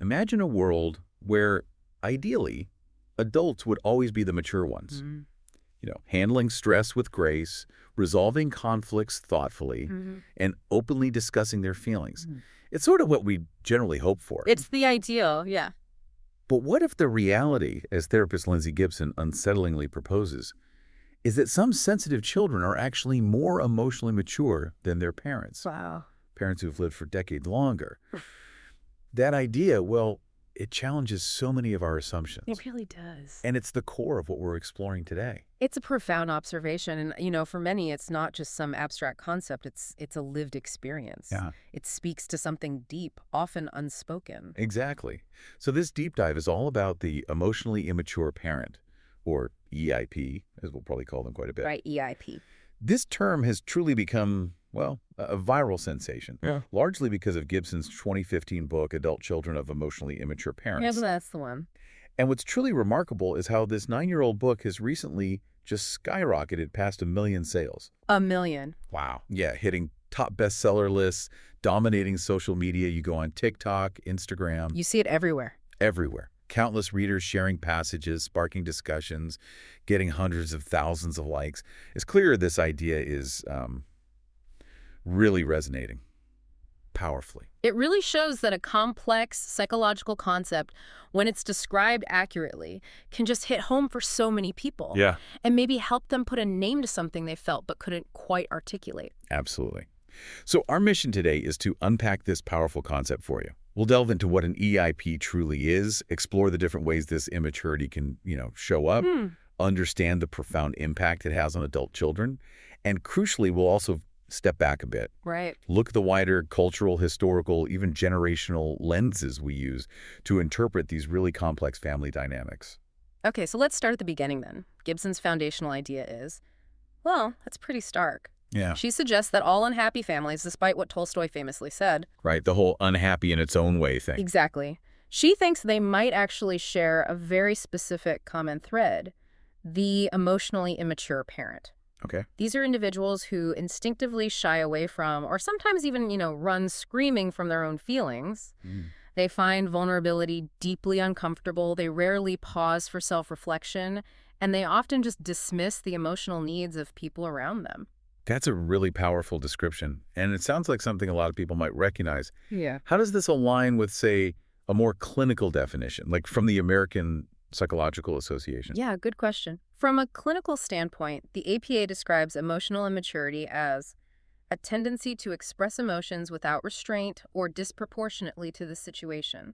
Imagine a world where, ideally, adults would always be the mature ones. Handling stress with grace, resolving conflicts thoughtfully, and openly discussing their feelings. It's sort of what we generally hope for. It's the ideal, yeah. But what if the reality, as therapist Lindsay Gibson unsettlingly proposes, is that some sensitive children are actually more emotionally mature than their parents? Wow. Parents who've lived for decades longer. That idea, well, it challenges so many of our assumptions. It really does. And it's the core of what we're exploring today. It's a profound observation. And, for many, it's not just some abstract concept. It's a lived experience. Yeah. It speaks to something deep, often unspoken. Exactly. So this deep dive is all about the emotionally immature parent, or EIP, as we'll probably call them quite a bit. Right, EIP. This term has truly become, well, a viral sensation, largely because of Gibson's 2015 book, Adult Children of Emotionally Immature Parents. Yeah, that's the one. And what's truly remarkable is how this 9-year-old book has recently just skyrocketed past 1 million sales. 1 million. Wow. Yeah, hitting top bestseller lists, dominating social media. You go on TikTok, Instagram. You see it everywhere. Everywhere. Countless readers sharing passages, sparking discussions, getting hundreds of thousands of likes. It's clear this idea is really resonating powerfully. It really shows that a complex psychological concept, when it's described accurately, can just hit home for so many people. Yeah. And maybe help them put a name to something they felt but couldn't quite articulate. Absolutely. So our mission today is to unpack this powerful concept for you. We'll delve into what an EIP truly is, explore the different ways this immaturity can, show up, understand the profound impact it has on adult children, and crucially, we'll also step back a bit. Right. Look at the wider cultural, historical, even generational lenses we use to interpret these really complex family dynamics. Okay, so let's start at the beginning then. Gibson's foundational idea is, well, that's pretty stark. Yeah. She suggests that all unhappy families, despite what Tolstoy famously said. Right, the whole unhappy in its own way thing. Exactly. She thinks they might actually share a very specific common thread, the emotionally immature parent. Okay. These are individuals who instinctively shy away from, or sometimes even, run screaming from their own feelings. They find vulnerability deeply uncomfortable. They rarely pause for self-reflection, and they often just dismiss the emotional needs of people around them. That's a really powerful description, and it sounds like something a lot of people might recognize. Yeah. How does this align with, say, a more clinical definition, like from the American Psychological Association? Yeah, good question. From a clinical standpoint, the APA describes emotional immaturity as a tendency to express emotions without restraint or disproportionately to the situation.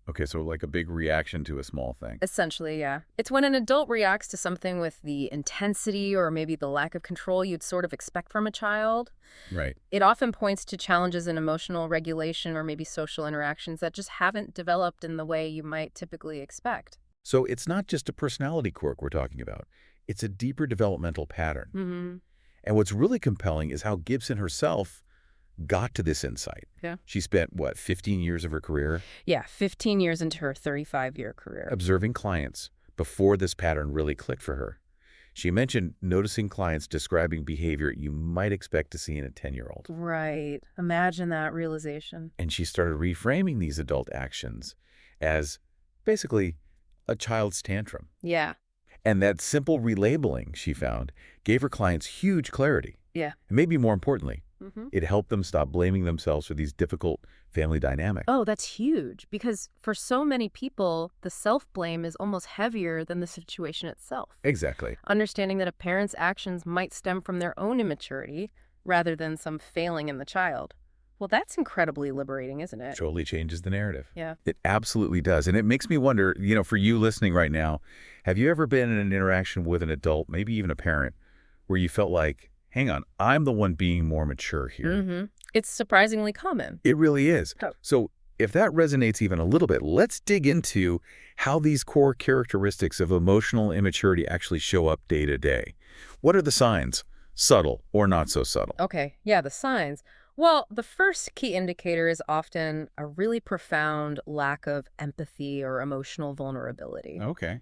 Okay, so like a big reaction to a small thing. Essentially, yeah. It's when an adult reacts to something with the intensity or maybe the lack of control you'd sort of expect from a child. Right. It often points to challenges in emotional regulation or maybe social interactions that just haven't developed in the way you might typically expect. So it's not just a personality quirk we're talking about. It's a deeper developmental pattern. And what's really compelling is how Gibson herself got to this insight. Yeah. She spent, 15 years of her career? Yeah, 15 years into her 35-year career. Observing clients before this pattern really clicked for her. She mentioned noticing clients describing behavior you might expect to see in a 10-year-old. Right. Imagine that realization. And she started reframing these adult actions as basically a child's tantrum. Yeah. And that simple relabeling, she found, gave her clients huge clarity. Yeah. And maybe more importantly, it helped them stop blaming themselves for these difficult family dynamics. Oh, that's huge. Because for so many people, the self-blame is almost heavier than the situation itself. Exactly. Understanding that a parent's actions might stem from their own immaturity rather than some failing in the child. Well, that's incredibly liberating, isn't it? Totally changes the narrative. Yeah. It absolutely does. And it makes me wonder, for you listening right now, have you ever been in an interaction with an adult, maybe even a parent, where you felt like, hang on, I'm the one being more mature here? It's surprisingly common. It really is. Oh. So if that resonates even a little bit, let's dig into how these core characteristics of emotional immaturity actually show up day to day. What are the signs, subtle or not so subtle? Okay, yeah, the signs. Well, the first key indicator is often a really profound lack of empathy or emotional vulnerability. Okay.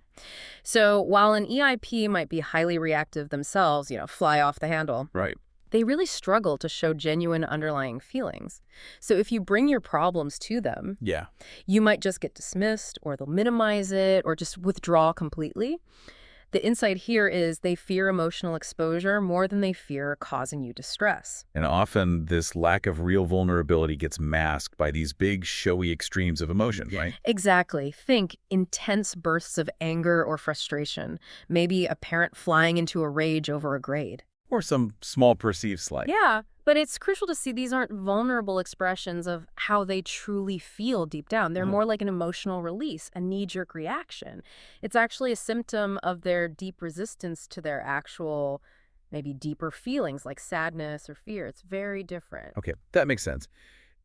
So while an EIP might be highly reactive themselves, fly off the handle, Right. They really struggle to show genuine underlying feelings. So if you bring your problems to them, Yeah. you might just get dismissed, or they'll minimize it, or just withdraw completely. The insight here is they fear emotional exposure more than they fear causing you distress. And often this lack of real vulnerability gets masked by these big, showy extremes of emotion, right? Exactly. Think intense bursts of anger or frustration. Maybe a parent flying into a rage over a grade. Or some small perceived slight. Yeah, but it's crucial to see these aren't vulnerable expressions of how they truly feel deep down. They're more like an emotional release, a knee-jerk reaction. It's actually a symptom of their deep resistance to their actual, maybe deeper feelings like sadness or fear. It's very different. Okay, that makes sense.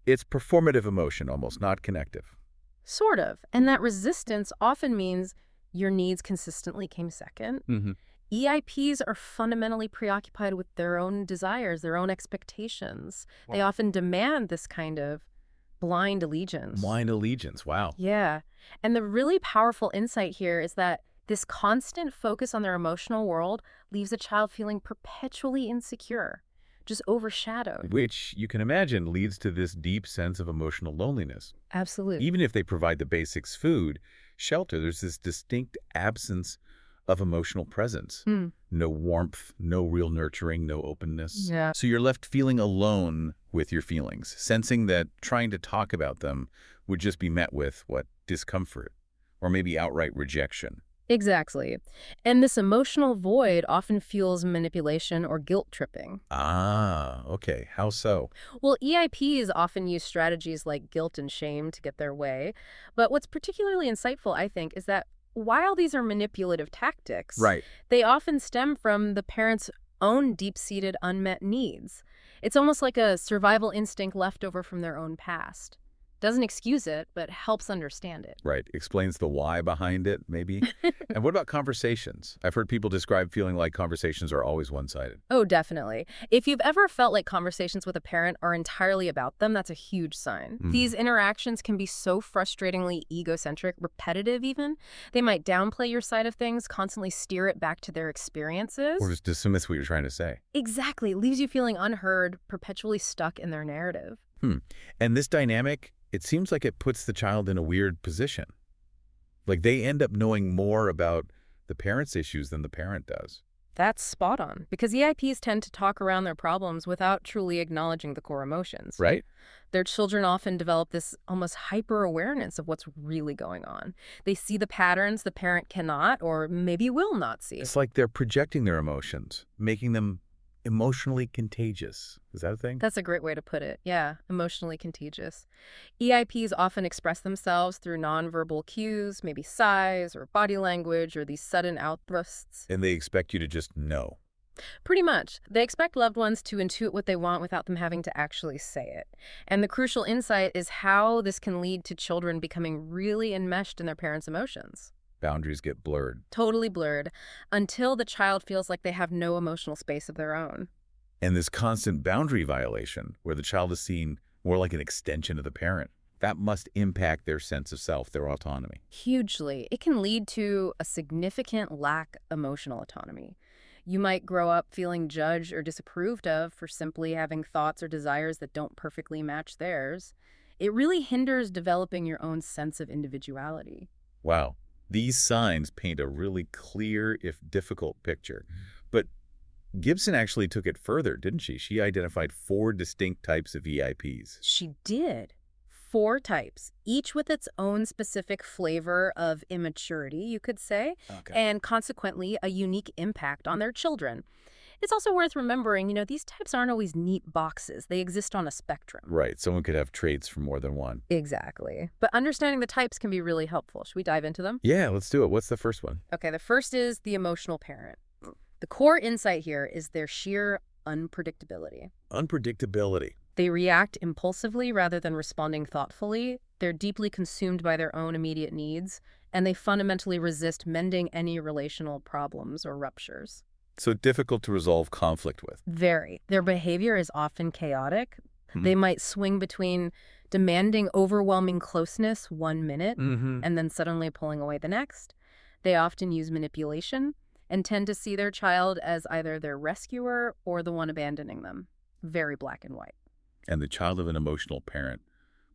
It's performative emotion almost, not connective. Sort of. And that resistance often means your needs consistently came second. Mm-hmm. EIPs are fundamentally preoccupied with their own desires, their own expectations. Wow. They often demand this kind of blind allegiance. Blind allegiance, wow. Yeah. And the really powerful insight here is that this constant focus on their emotional world leaves a child feeling perpetually insecure, just overshadowed. Which, you can imagine, leads to this deep sense of emotional loneliness. Absolutely. Even if they provide the basics, food, shelter, there's this distinct absence of emotional presence. No warmth, no real nurturing, no openness. Yeah. So you're left feeling alone with your feelings, sensing that trying to talk about them would just be met with, discomfort, or maybe outright rejection. Exactly. And this emotional void often fuels manipulation or guilt tripping. Ah, okay. How so? Well, EIPs often use strategies like guilt and shame to get their way. But what's particularly insightful, I think, is that while these are manipulative tactics, Right. they often stem from the parent's own deep-seated unmet needs. It's almost like a survival instinct left over from their own past. Doesn't excuse it, but helps understand it. Right. Explains the why behind it, maybe. And what about conversations? I've heard people describe feeling like conversations are always one-sided. Oh, definitely. If you've ever felt like conversations with a parent are entirely about them, that's a huge sign. These interactions can be so frustratingly egocentric, repetitive even. They might downplay your side of things, constantly steer it back to their experiences. Or just dismiss what you're trying to say. Exactly. Leaves you feeling unheard, perpetually stuck in their narrative. And this dynamic, it seems like it puts the child in a weird position. Like they end up knowing more about the parent's issues than the parent does. That's spot on, because EIPs tend to talk around their problems without truly acknowledging the core emotions. Right? Their children often develop this almost hyper-awareness of what's really going on. They see the patterns the parent cannot or maybe will not see. It's like they're projecting their emotions, making them emotionally contagious. Is that a thing? That's a great way to put it. Yeah, emotionally contagious. EIPs often express themselves through nonverbal cues, maybe sighs or body language or these sudden outbursts. And they expect you to just know. Pretty much. They expect loved ones to intuit what they want without them having to actually say it. And the crucial insight is how this can lead to children becoming really enmeshed in their parents' emotions. Boundaries get blurred. Totally blurred, until the child feels like they have no emotional space of their own. And this constant boundary violation, where the child is seen more like an extension of the parent, that must impact their sense of self, their autonomy. Hugely. It can lead to a significant lack of emotional autonomy. You might grow up feeling judged or disapproved of for simply having thoughts or desires that don't perfectly match theirs. It really hinders developing your own sense of individuality. Wow. These signs paint a really clear, if difficult, picture. But Gibson actually took it further, didn't she? She identified 4 distinct types of EIPs. She did. 4 types, each with its own specific flavor of immaturity, you could say, and consequently a unique impact on their children. It's also worth remembering, these types aren't always neat boxes. They exist on a spectrum. Right. Someone could have traits from more than one. Exactly. But understanding the types can be really helpful. Should we dive into them? Yeah, let's do it. What's the first one? Okay, the first is the emotional parent. The core insight here is their sheer unpredictability. Unpredictability. They react impulsively rather than responding thoughtfully. They're deeply consumed by their own immediate needs, and they fundamentally resist mending any relational problems or ruptures. So difficult to resolve conflict with. Very. Their behavior is often chaotic. They might swing between demanding overwhelming closeness one minute and then suddenly pulling away the next. They often use manipulation, and tend to see their child as either their rescuer or the one abandoning them. Very black and white. And the child of an emotional parent,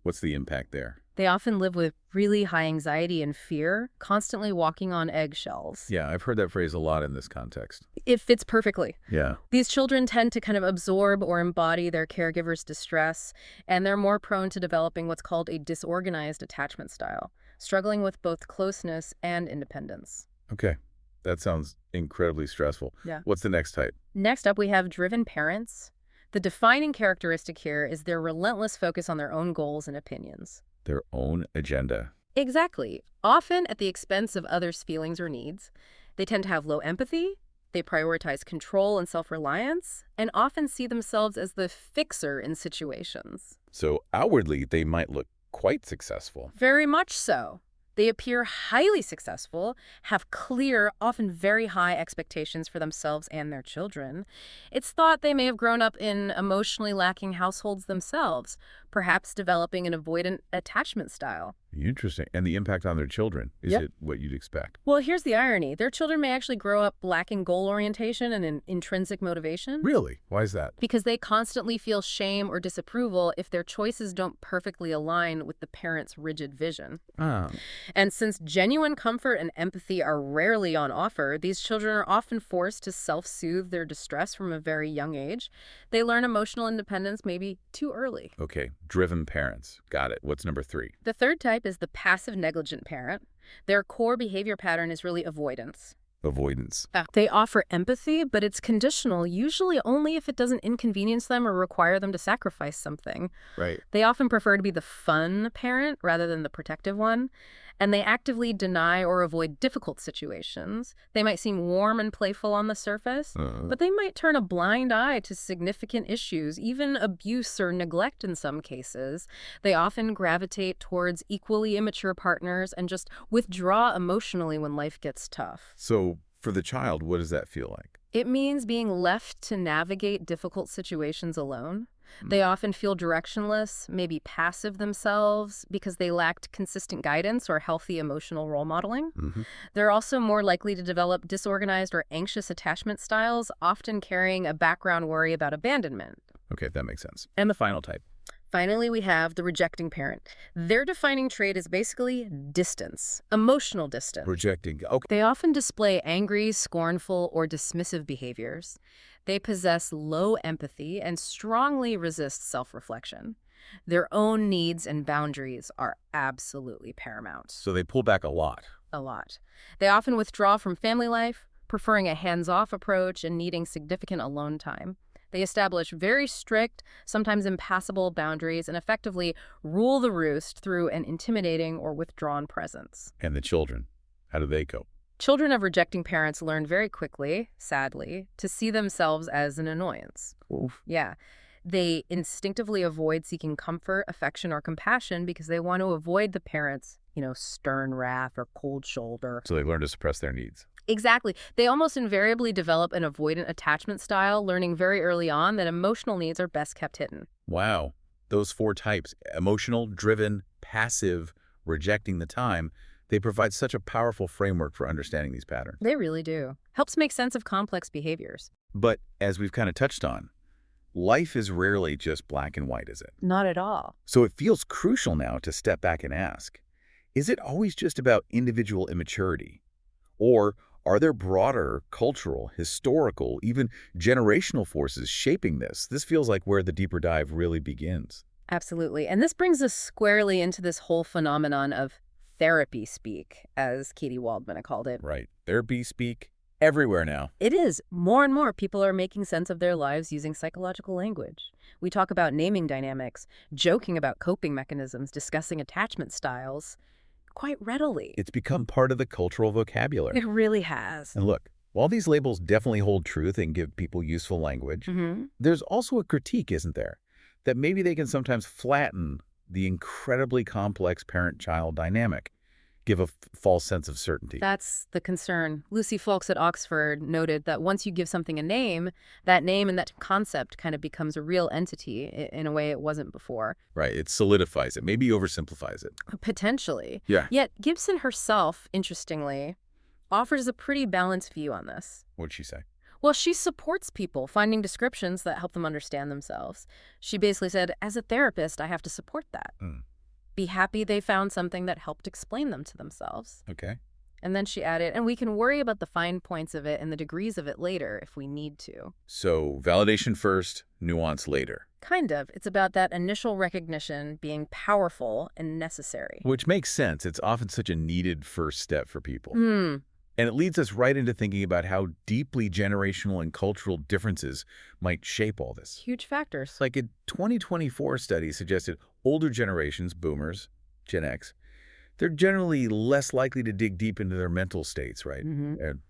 what's the impact there? They often live with really high anxiety and fear, constantly walking on eggshells. Yeah, I've heard that phrase a lot in this context. It fits perfectly. Yeah. These children tend to kind of absorb or embody their caregiver's distress, and they're more prone to developing what's called a disorganized attachment style, struggling with both closeness and independence. Okay. That sounds incredibly stressful. Yeah. What's the next type? Next up, we have driven parents. The defining characteristic here is their relentless focus on their own goals and opinions. Their own agenda. Exactly. Often at the expense of others' feelings or needs. They tend to have low empathy, they prioritize control and self-reliance, and often see themselves as the fixer in situations. So outwardly, they might look quite successful. Very much so. They appear highly successful, have clear, often very high expectations for themselves and their children. It's thought they may have grown up in emotionally lacking households themselves, perhaps developing an avoidant attachment style. Interesting. And the impact on their children, is it what you'd expect? Well, here's the irony. Their children may actually grow up lacking goal orientation and intrinsic motivation. Really? Why is that? Because they constantly feel shame or disapproval if their choices don't perfectly align with the parent's rigid vision. Ah. And since genuine comfort and empathy are rarely on offer, these children are often forced to self-soothe their distress from a very young age. They learn emotional independence maybe too early. Okay. Driven parents. Got it. What's number 3? The third type is the passive negligent parent. Their core behavior pattern is really avoidance. Avoidance. They offer empathy, but it's conditional, usually only if it doesn't inconvenience them or require them to sacrifice something. Right. They often prefer to be the fun parent rather than the protective one, and they actively deny or avoid difficult situations. They might seem warm and playful on the surface, but they might turn a blind eye to significant issues, even abuse or neglect in some cases. They often gravitate towards equally immature partners and just withdraw emotionally when life gets tough. So for the child, what does that feel like? It means being left to navigate difficult situations alone. They often feel directionless, maybe passive themselves because they lacked consistent guidance or healthy emotional role modeling. They're also more likely to develop disorganized or anxious attachment styles, often carrying a background worry about abandonment. Okay, that makes sense. And the final type? Finally, we have the rejecting parent. Their defining trait is basically distance, emotional distance. Rejecting. Okay. They often display angry, scornful, or dismissive behaviors. They possess low empathy and strongly resist self-reflection. Their own needs and boundaries are absolutely paramount. So they pull back a lot. A lot. They often withdraw from family life, preferring a hands-off approach and needing significant alone time. They establish very strict, sometimes impassable boundaries and effectively rule the roost through an intimidating or withdrawn presence. And the children, how do they cope? Children of rejecting parents learn very quickly, sadly, to see themselves as an annoyance. Oof. Yeah. They instinctively avoid seeking comfort, affection, or compassion because they want to avoid the parent's, stern wrath or cold shoulder. So they learn to suppress their needs. Exactly. They almost invariably develop an avoidant attachment style, learning very early on that emotional needs are best kept hidden. Wow. Those 4 types, emotional, driven, passive, rejecting the time, they provide such a powerful framework for understanding these patterns. They really do. Helps make sense of complex behaviors. But as we've kind of touched on, life is rarely just black and white, is it? Not at all. So it feels crucial now to step back and ask, is it always just about individual immaturity? Or are there broader cultural, historical, even generational forces shaping this? This feels like where the deeper dive really begins. Absolutely. And this brings us squarely into this whole phenomenon of therapy speak, as Katie Waldman called it. Right. Therapy speak everywhere now. It is. More and more people are making sense of their lives using psychological language. We talk about naming dynamics, joking about coping mechanisms, discussing attachment styles quite readily. It's become part of the cultural vocabulary. It really has. And look, while these labels definitely hold truth and give people useful language, there's also a critique, isn't there? That maybe they can sometimes flatten the incredibly complex parent-child dynamic, give a false sense of certainty. That's the concern. Lucy Folks at Oxford noted that once you give something a name, that name and that concept kind of becomes a real entity in a way it wasn't before. Right. It solidifies it, maybe oversimplifies it. Potentially. Yeah. Yet Gibson herself, interestingly, offers a pretty balanced view on this. What'd she say? Well, she supports people finding descriptions that help them understand themselves. She basically said, as a therapist, I have to support that. Be happy they found something that helped explain them to themselves. Okay. And then she added, and we can worry about the fine points of it and the degrees of it later if we need to. So validation first, nuance later. Kind of. It's about that initial recognition being powerful and necessary. Which makes sense. It's often such a needed first step for people. And it leads us right into thinking about how deeply generational and cultural differences might shape all this. Huge factors. Like a 2024 study suggested older generations, boomers, Gen X, they're generally less likely to dig deep into their mental states, right?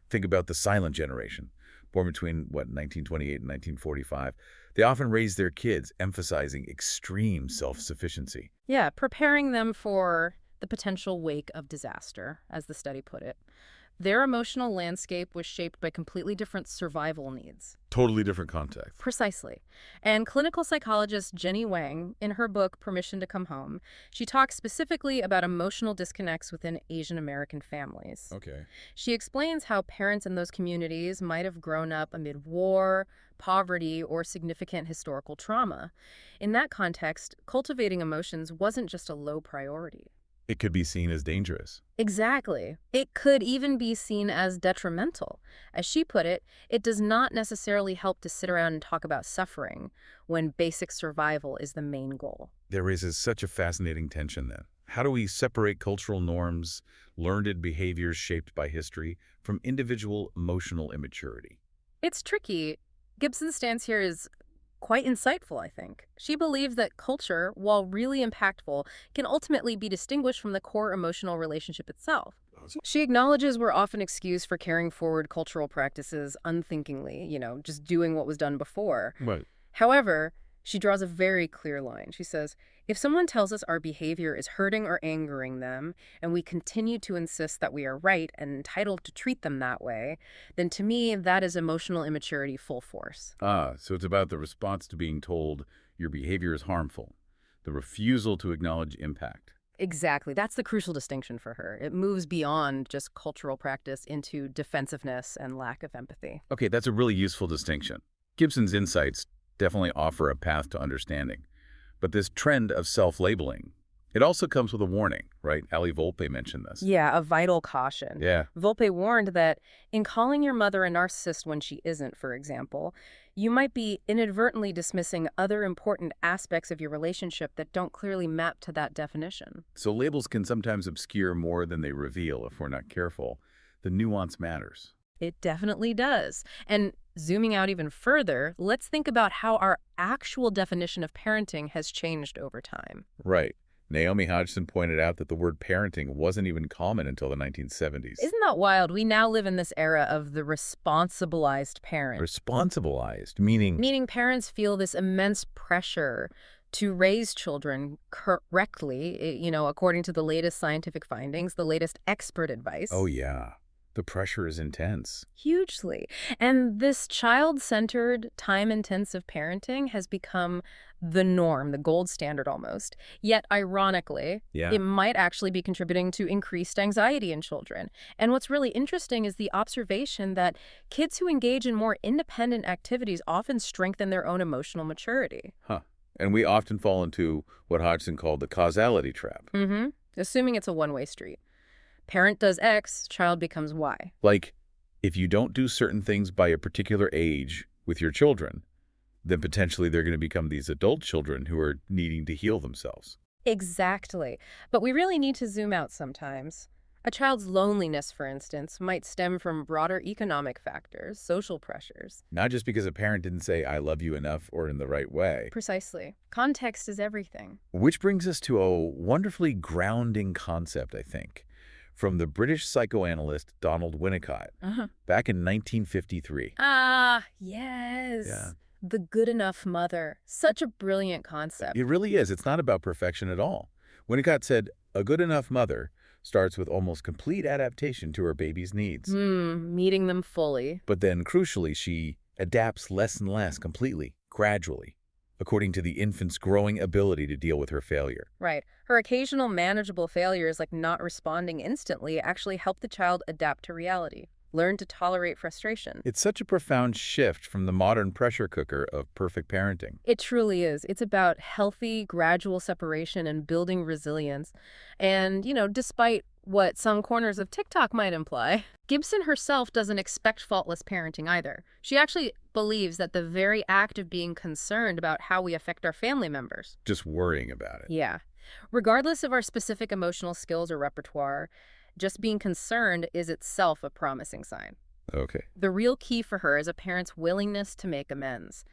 Think about the silent generation, born between, 1928 and 1945. They often raise their kids, emphasizing extreme self-sufficiency. Yeah, preparing them for the potential wake of disaster, as the study put it. Their emotional landscape was shaped by completely different survival needs. Totally different context. Precisely. And clinical psychologist Jenny Wang, in her book Permission to Come Home, she talks specifically about emotional disconnects within Asian American families. Okay. She explains how parents in those communities might have grown up amid war, poverty, or significant historical trauma. In that context, cultivating emotions wasn't just a low priority. It could be seen as dangerous. Exactly. It could even be seen as detrimental. As she put it, it does not necessarily help to sit around and talk about suffering when basic survival is the main goal. There raises such a fascinating tension then. How do we separate cultural norms, learned behaviors shaped by history, from individual emotional immaturity? It's tricky. Gibson's stance here is quite insightful, I think. She believes that culture, while really impactful, can ultimately be distinguished from the core emotional relationship itself. She acknowledges we're often excused for carrying forward cultural practices unthinkingly, just doing what was done before. Right. However, she draws a very clear line. She says, if someone tells us our behavior is hurting or angering them, and we continue to insist that we are right and entitled to treat them that way, then to me, that is emotional immaturity full force. So it's about the response to being told your behavior is harmful, the refusal to acknowledge impact. Exactly. That's the crucial distinction for her. It moves beyond just cultural practice into defensiveness and lack of empathy. Okay, that's a really useful distinction. Gibson's insights definitely offer a path to understanding. But this trend of self-labeling, it also comes with a warning, right? Ali Volpe mentioned this. Yeah, a vital caution. Yeah. Volpe warned that in calling your mother a narcissist when she isn't, for example, you might be inadvertently dismissing other important aspects of your relationship that don't clearly map to that definition. So labels can sometimes obscure more than they reveal if we're not careful. The nuance matters. It definitely does. And zooming out even further, let's think about how our actual definition of parenting has changed over time. Right. Naomi Hodgson pointed out that the word parenting wasn't even common until the 1970s. Isn't that wild? We now live in this era of the responsibilized parent. Responsibilized, meaning? Meaning parents feel this immense pressure to raise children correctly, according to the latest scientific findings, the latest expert advice. Oh, yeah. The pressure is intense. Hugely. And this child-centered, time-intensive parenting has become the norm, the gold standard almost. Yet, ironically, it might actually be contributing to increased anxiety in children. And what's really interesting is the observation that kids who engage in more independent activities often strengthen their own emotional maturity. And we often fall into what Hodgson called the causality trap. Assuming it's a one-way street. Parent does X, child becomes Y. Like, if you don't do certain things by a particular age with your children, then potentially they're going to become these adult children who are needing to heal themselves. Exactly. But we really need to zoom out sometimes. A child's loneliness, for instance, might stem from broader economic factors, social pressures. Not just because a parent didn't say, I love you enough or in the right way. Precisely. Context is everything. Which brings us to a wonderfully grounding concept, I think, from the British psychoanalyst Donald Winnicott back in 1953. Yes. Yeah. The good enough mother. Such a brilliant concept. It really is. It's not about perfection at all. Winnicott said, a good enough mother starts with almost complete adaptation to her baby's needs. Meeting them fully. But then, crucially, she adapts less and less completely, gradually. according to the infant's growing ability to deal with her failure. Right. Her occasional manageable failures, like not responding instantly, actually help the child adapt to reality, learn to tolerate frustration. It's such a profound shift from the modern pressure cooker of perfect parenting. It truly is. It's about healthy, gradual separation and building resilience. And, despite what some corners of TikTok might imply, Gibson herself doesn't expect faultless parenting either. She actually believes that the very act of being concerned about how we affect our family members. Just worrying about it. Yeah. Regardless of our specific emotional skills or repertoire, just being concerned is itself a promising sign. Okay. The real key for her is a parent's willingness to make amends.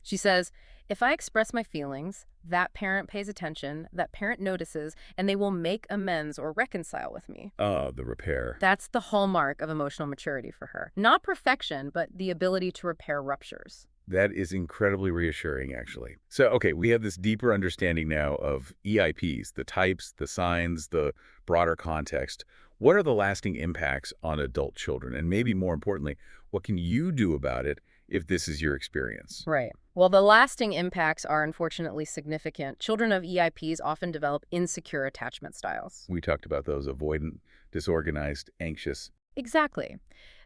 She says, if I express my feelings, that parent pays attention, that parent notices, and they will make amends or reconcile with me. The repair. That's the hallmark of emotional maturity for her. Not perfection, but the ability to repair ruptures. That is incredibly reassuring, actually. So, okay, we have this deeper understanding now of EIPs, the types, the signs, the broader context. What are the lasting impacts on adult children? And maybe more importantly, what can you do about it if this is your experience? Right. Well, the lasting impacts are unfortunately significant. Children of EIPs often develop insecure attachment styles. We talked about those: avoidant, disorganized, anxious. Exactly.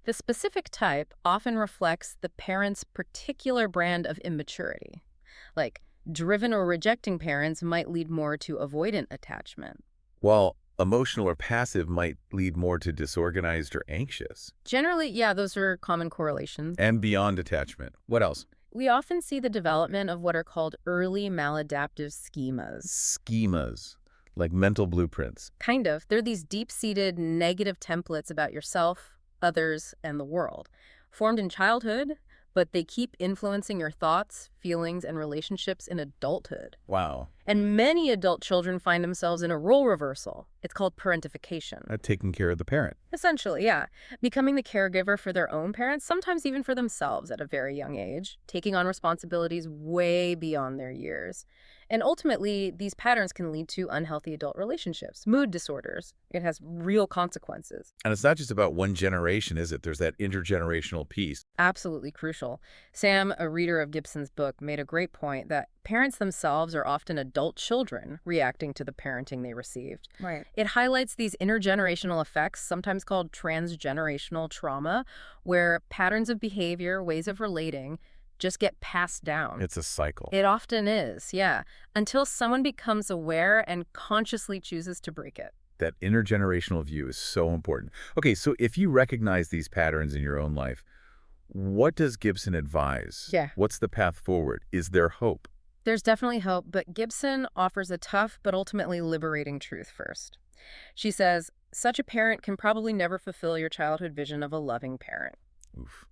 The specific type often reflects the parent's particular brand of immaturity. Like, driven or rejecting parents might lead more to avoidant attachment. While emotional or passive might lead more to disorganized or anxious. Generally, yeah, those are common correlations. And beyond attachment. What else? We often see the development of what are called early maladaptive schemas. Schemas, like mental blueprints. Kind of. They're these deep-seated negative templates about yourself, others, and the world, formed in childhood, but they keep influencing your thoughts, feelings, and relationships in adulthood. Wow. And many adult children find themselves in a role reversal. It's called parentification. Taking care of the parent. Essentially, yeah. Becoming the caregiver for their own parents, sometimes even for themselves at a very young age, taking on responsibilities way beyond their years. And ultimately, these patterns can lead to unhealthy adult relationships, mood disorders. It has real consequences. And it's not just about one generation, is it? There's that intergenerational piece. Absolutely crucial. Sam, a reader of Gibson's book, made a great point that parents themselves are often adult children reacting to the parenting they received. Right. It highlights these intergenerational effects, sometimes called transgenerational trauma, where patterns of behavior, ways of relating, just get passed down. It's a cycle. It often is, yeah, until someone becomes aware and consciously chooses to break it. That intergenerational view is so important. Okay, so if you recognize these patterns in your own life, what does Gibson advise? Yeah. What's the path forward? Is there hope? There's definitely hope, but Gibson offers a tough but ultimately liberating truth first. She says, such a parent can probably never fulfill your childhood vision of a loving parent. Oof.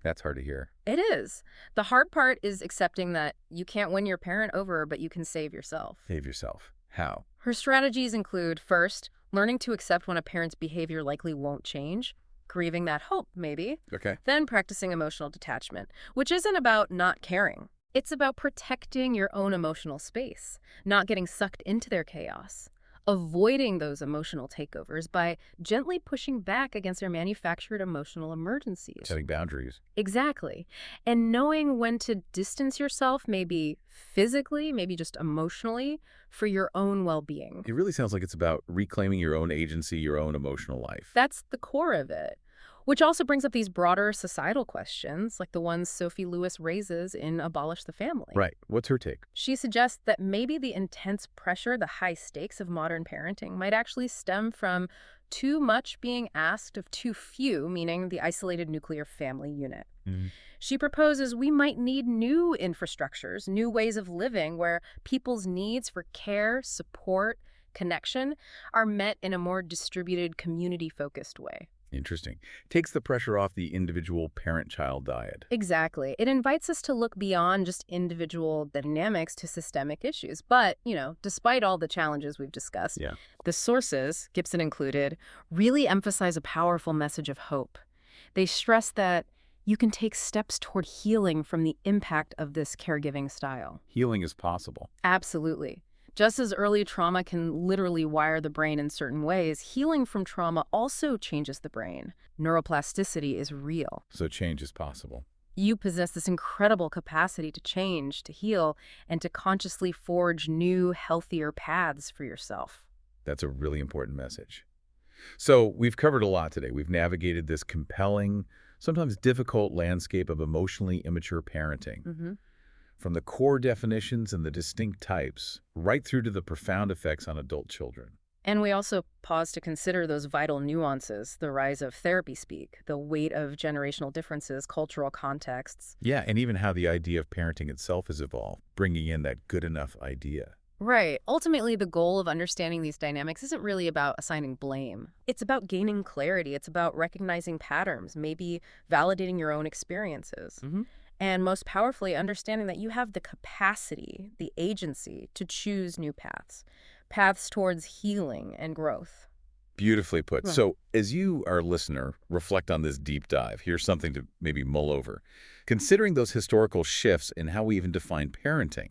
That's hard to hear. It is. The hard part is accepting that you can't win your parent over, but you can save yourself. Save yourself. How? Her strategies include, first, learning to accept when a parent's behavior likely won't change, grieving that hope, maybe. Okay. Then practicing emotional detachment, which isn't about not caring. It's about protecting your own emotional space, not getting sucked into their chaos, avoiding those emotional takeovers by gently pushing back against their manufactured emotional emergencies. Setting boundaries. Exactly. And knowing when to distance yourself, maybe physically, maybe just emotionally, for your own well-being. It really sounds like it's about reclaiming your own agency, your own emotional life. That's the core of it. Which also brings up these broader societal questions, like the ones Sophie Lewis raises in Abolish the Family. Right. What's her take? She suggests that maybe the intense pressure, the high stakes of modern parenting might actually stem from too much being asked of too few, meaning the isolated nuclear family unit. Mm-hmm. She proposes we might need new infrastructures, new ways of living where people's needs for care, support, connection are met in a more distributed, community-focused way. Interesting. Takes the pressure off the individual parent-child dyad. Exactly. It invites us to look beyond just individual dynamics to systemic issues. But, despite all the challenges we've discussed, the sources, Gibson included, really emphasize a powerful message of hope. They stress that you can take steps toward healing from the impact of this caregiving style. Healing is possible. Absolutely. Just as early trauma can literally wire the brain in certain ways, healing from trauma also changes the brain. Neuroplasticity is real. So change is possible. You possess this incredible capacity to change, to heal, and to consciously forge new, healthier paths for yourself. That's a really important message. So we've covered a lot today. We've navigated this compelling, sometimes difficult landscape of emotionally immature parenting. Hmm. From the core definitions and the distinct types, right through to the profound effects on adult children. And we also pause to consider those vital nuances, the rise of therapy speak, the weight of generational differences, cultural contexts. Yeah, and even how the idea of parenting itself has evolved, bringing in that good enough idea. Right. Ultimately, the goal of understanding these dynamics isn't really about assigning blame. It's about gaining clarity. It's about recognizing patterns, maybe validating your own experiences. Hmm. And most powerfully, understanding that you have the capacity, the agency to choose new paths, paths towards healing and growth. Beautifully put. Right. So as you, our listener, reflect on this deep dive, here's something to maybe mull over. Considering those historical shifts in how we even define parenting,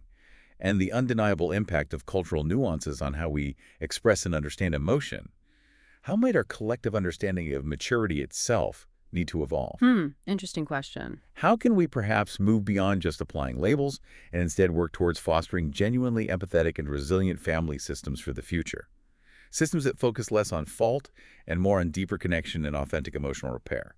and the undeniable impact of cultural nuances on how we express and understand emotion, how might our collective understanding of maturity itself need to evolve? Interesting question. How can we perhaps move beyond just applying labels and instead work towards fostering genuinely empathetic and resilient family systems for the future? Systems that focus less on fault and more on deeper connection and authentic emotional repair.